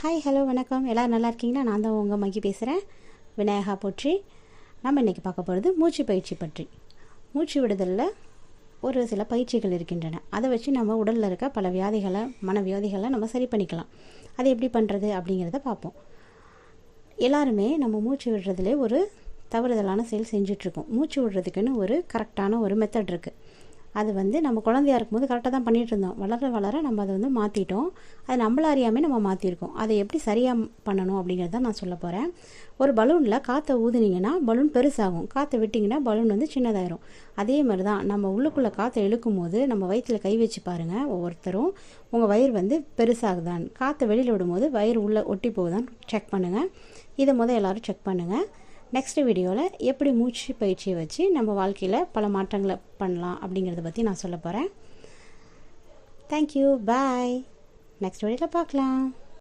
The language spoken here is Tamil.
ஹாய் ஹலோ வணக்கம். எல்லோரும் நல்லா இருக்கீங்களா? நான் தான் உங்கள் மகி பேசுகிறேன். விநாயகா போற்றி. நம்ம இன்றைக்கி பார்க்க போகிறது மூச்சு பயிற்சி பற்றி. மூச்சு விடுதலில் ஒரு சில பயிற்சிகள் இருக்கின்றன. அதை வச்சு நம்ம உடலில் இருக்க பல வியாதிகளை, மனவியாதிகளை நம்ம சரி பண்ணிக்கலாம். அதை எப்படி பண்ணுறது அப்படிங்கிறத பார்ப்போம். எல்லாருமே நம்ம மூச்சு விடுறதுலே ஒரு தவறுதலான செயல் செஞ்சிட்ருக்கோம். மூச்சு விடுறதுக்குன்னு ஒரு கரெக்டான ஒரு மெத்தட் இருக்குது. அது நம்ம குழந்தையாக இருக்கும்போது கரெக்டாக தான் பண்ணிகிட்டு இருந்தோம். வளர வளர நம்ம அதை மாற்றிட்டோம். அது நம்மள அறியாமல் நம்ம மாற்றிருக்கோம். அதை எப்படி சரியாக பண்ணணும் அப்படிங்கிறத நான் சொல்ல போகிறேன். ஒரு பலூனில் காற்றை ஊதுனீங்கன்னா பலூன் பெருசாகும், காற்றை விட்டிங்கன்னா பலூன் சின்னதாயிரும். அதே மாதிரி தான் நம்ம உள்ளுக்குள்ளே காற்றை இழுக்கும் போது நம்ம வயிற்றில் கை வச்சு பாருங்கள். ஒவ்வொருத்தரும் உங்கள் வயிறு பெருசாகுதான், காற்றை வெளியில் விடும்போது வயிறு உள்ளே ஒட்டி போகுதான்னு செக் பண்ணுங்கள். இதை எல்லோரும் செக் பண்ணுங்கள். நெக்ஸ்ட் வீடியோவில் எப்படி மூச்சு பயிற்சியை வச்சு நம்ம வாழ்க்கையில் பல மாற்றங்களை பண்ணலாம் அப்படிங்கிறத பற்றி நான் சொல்ல போகிறேன். தேங்க்யூ, பாய். நெக்ஸ்ட் வீடியோவில் பார்க்கலாம்.